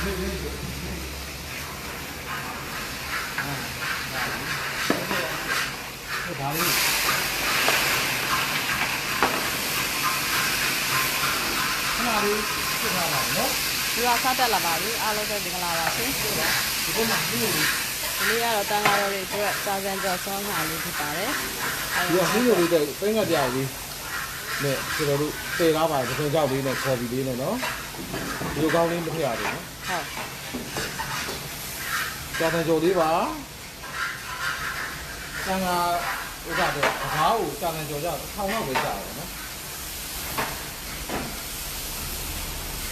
ဒါလေးခဏလေးပြထားပါနော်ဒီကစားတက်လာပါပြီအားလုံးပဲမင်္ဂလာပါရှင်ဒီပေါ်မှာဒီလိုဒီနေ့ကတော့တန်ကားတော်တွေအတွက်စာစံကျော်ဆောင်းခါလေးဖြစ်ပါတယ်ဒီကဒီလိုလေးတဲ့ပင်းကတရားလေးနဲ့ကျွန်တော်တို့တည်ထားပါတယ်ပင်ကြောက်လေးနဲ့ခေါ်ပြီးလေးနဲ့နော်ဒီလိုကောင်းလေးမထည့်ရတယ်နော်ဟုတ်စာစံကျော်လေးပါတန်ကားဥစ္စာတော့ဘာကိုစာစံကျော်ကြထောင်တော့ပဲကြာတယ်နော်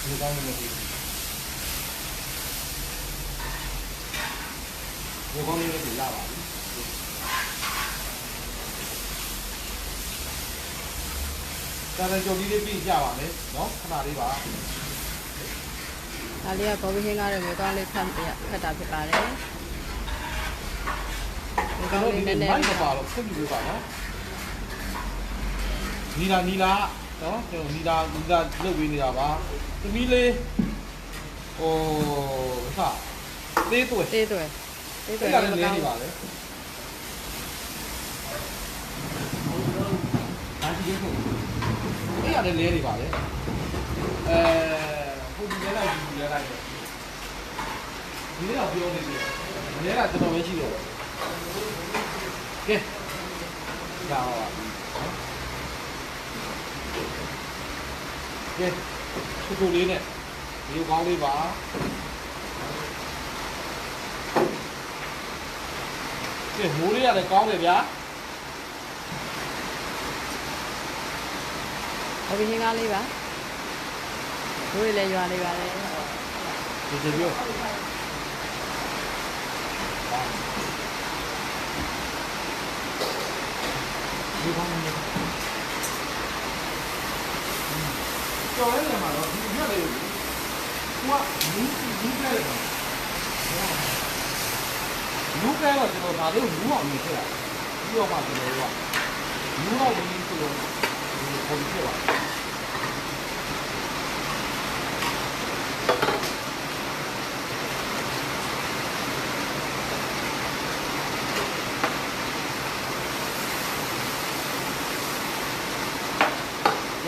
ဒီကောင်းလေးမထည့်ဒီကောင်းလေးလည်းလာပါပြီစာစံကျော်လေးပြီးကြပါမယ်နော်ခဏလေးပါဒါလေးကဘောဘီဟင်းကားတွေမျိုးကောင်းလေးဖတ်တာဖြစ်ပါတယ်ဒီကောင်းလေးနည်းနည်းမပါတော့ဆက်ပြီးပါနော်နီလာနော်ကျွန်တော်နီလာလုပ်ပေးနေတာပါသမီးလေးဟိုဟာသေးတွေ့လည်းလဲနေပါလေအားကြီးဆုံးအဲ့ရတယ်လဲနေပါလေဟိုဒီလဲလိုက်ဒီလဲလိုက်ဒီလဲတော့ပြောနေတယ်လဲကတော်တော်ပဲရှိတယ်ကဲရပါပါကဲချိုလေးနဲ့ဒီလိုကောင်းလေးပါကဲမိုးလေးရတယ်ကောင်းတယ်ဗျာဘောဘီဟင်းကားလေးပါတို့ရလည်းရွာလေးပါလေဒီပြောဒီကောင်းနေကျော်ရဲမှာတော့ဒီရက်လေးကမူးကဲတယ်မူးကဲတော့ကျွန်တော်ဒါလေးကိုမူးအောင်နေခဲ့တာပြီးတော့မှကျွန်တော်တို့ကမူးတော့ဝင်ပြီးတော့ပုံပြပါ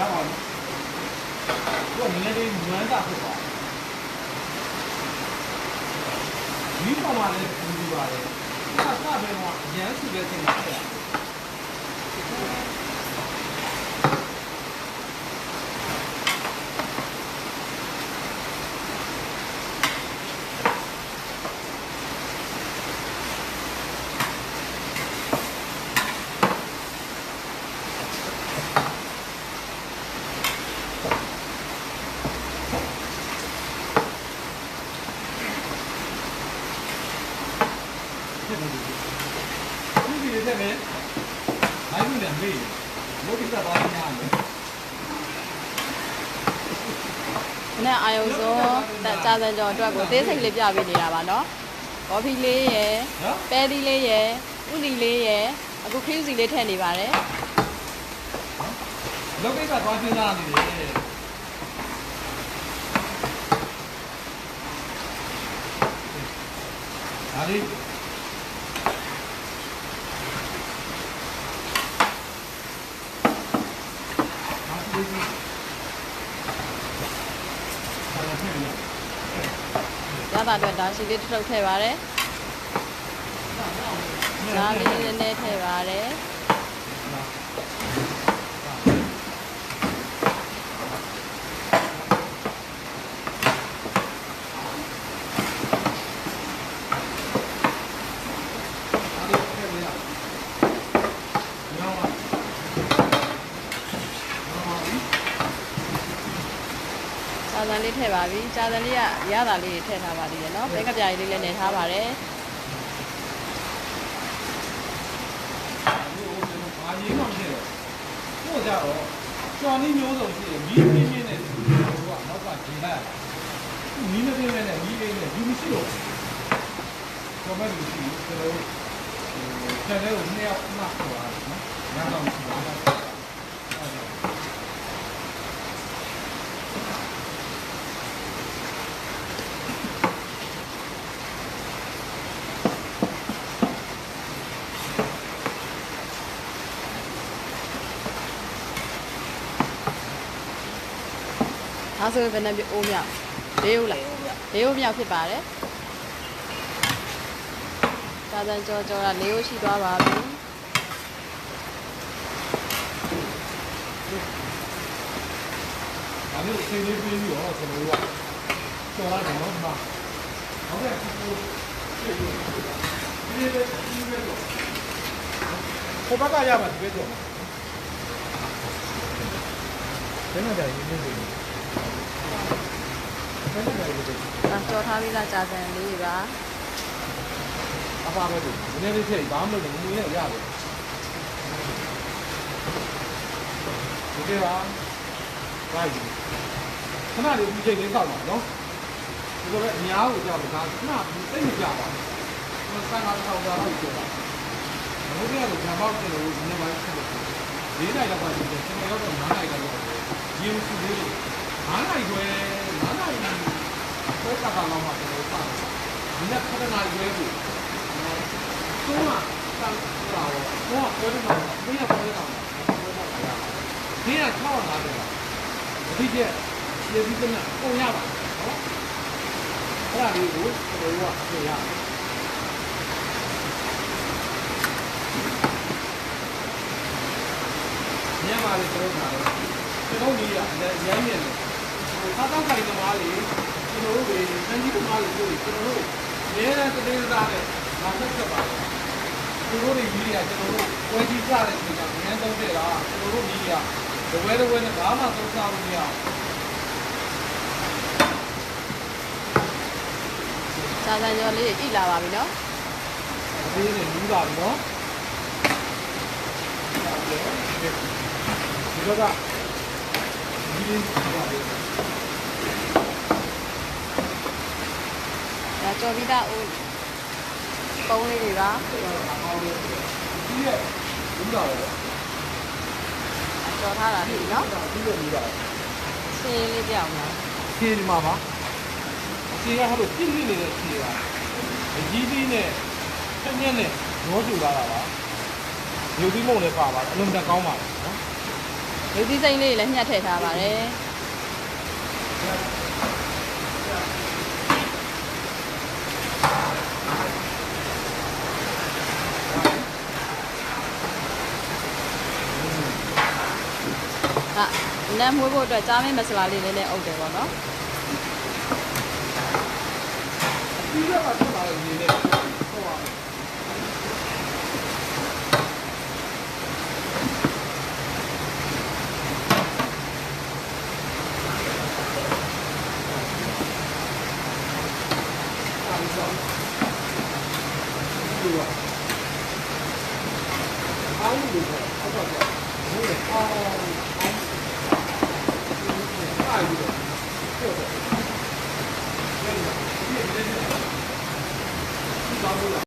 ရပါဘူးတော့နည်းနည်းလေးနွမ်းတာဖြစ်သွားဒီပေါ်မှာလည်းဒီပါလေစပဲတော့ရမ်းစုပဲသင်တာဖြစ်ရတဲ့ပဲမိုင်းနဲ့မေးမိုးတိကတော့ညာမယ်နဲ့အာယုံစောကြာစံကျော်အတွက်ကိုသေးစိတ်လေးပြပေးနေတာပါနော်ကော်ဖီလေးရယ်ပဲသီးလေးရယ်ဥတီလေးရယ်အခုခရူးစီလေးထည့်နေပါတယ်လောကိစ္စသွားပြင်းလာနေတယ်ဒါလေးရတာအတွက်ဒါရှိလေးထုတ်ထည့်ပါတယ်ဒါလေးနည်းနည်းထည့်ပါတယ်ကြာစံလေးထည့်ပါပြီကြာစံလေးကရတာလေးထည့်ထားပါသေးတယ်နော်ဘဲကပြားလေးလည်းနေထားပါတယ်ဘာရေးမှမဖြစ်တော့ကိုကြတော့ကျော်နည်းမျိုးစုံရှိတယ်မီးပြင်းပြင်းနဲ့ဟိုကနောက်ကဂျင်းလိုက်မီးမပြင်းနဲ့မီးလေးနဲ့ဒီမရှိတော့ကျော်မဲ့လူရှိကျွန်တော်ဆယ်လေးကိုနှစ်ယောက်မှတ်သွားတယ်နော်ညတော့မရှိပါဘူးက ဒါဆိုရင်ဘယ်နှအိုးမြောက်၄ဦးလား၄ဦးမြောက်ဖြစ်ပါတယ်ကြာစံကြော်တာ၄ဦးရှိသွားပါပြီဒါမျိုးအချိန်လေးပြီးပြီးတော့ကျွန်တော်တို့ကကျော်ရတယ်နော်ဒီမှာဟုတ်ကဲ့ဒီဘက်ကရပါဒီဘက်ကျော်ဘယ်နဲ့ကြရင်းနေလဲဘယ်နဲ့ကြရင်းလဲကြော်ထားပြီးသားကြာစံလေးပါအဖားပဲဒီနေ့လေးထည့်ဘာမှမလုပ်ဘူးငွေနဲ့ရတယ်ဒီကေပါရိုက်ခဏလေးဒီချိန်လေးစောက်ပါနော်ဒီလိုပဲအများကိုကြောက်လို့ဒါခဏသိမကြပါဘူးဆန်ကားထောက်တာတော့ပြောတာဘုရားကတော့ဂျမ်ပေါက်တယ်လို့ဒီနေ့မှဆက်လို့၄နိုင်တော့ပါဒီကျွန်တော်ရောက်တော့9နိုင်တော့ရင်းစုလေး9နိုင်ခွဲ9နိုင်ခွဲတာကောင်မှကျွန်တော်စတယ်ဒီနေ့ခဏနိုင်ခွဲကိုသုံးမှာစမ်းလာတော့ခွဲတယ်မှာဘယ်ရခွဲတာလဲဒီက650ပါဒီကျက်ဒီဒီကနေ့ပုံရပါနော်အဲ့ဒါလေးကိုကျွန်တော်တို့ကပြင်ရမြန်မာလေးကျွန်တော်တို့ကျွန်တော်ကြီးကအလည်းရိုင်းနေတယ်ဟိုစားတောက်ခိုင်သမားလေးကျွန်တော်တို့တွေစံကြီးသမားလေးတို့ကျွန်တော်တို့ရဲတဲ့တတိယသားနဲ့လာဆက်ချက်ပါသူတို့တွေကြီးတွေကကျွန်တော်တို့ဝယ်ကြီးစားတဲ့ချိန်ကငန်းသုံးတယ်လားကျွန်တော်တို့ကြီးကတဝဲနဲ့ဘာမှသုံးစားလို့မရဘူးကြာစံကြော်လေးဣလာပါပြီနော်ဒီနေ့လူပါပြီနော်ဒီတော့ကဒီလေးပါပြီဒါကြော်ပြီးသားဦးပုံးလေးတွေပါဒီရဲ့လူပါပဲကြော်ထားတာဒီနော်ဒီလိုလူပါဆင်းလေးပြောင်းပါခြေဒီမှာပါခြေကဟိုလိုပြင်းနေတဲ့ခြေပါအကြီးကြီးနဲ့ဆက်ညက်နဲ့ရောကျူလာတာပါရုပ်ပြီးမုံလည်းပါပါအလုံးတန်ကောင်းပါနော်ရုပ်သီးစိမ့်လေးလည်းညှက်ထည့်ထားပါတယ်နမ်းမွေးဖို့အတွက်ကြားမင်းမဆလာလေးလည်းအုပ်တယ်ပေါ့နော်ဒီကပါတော့လာနေတယ်ဟောပါအားလုံးကိုအောက်ပါ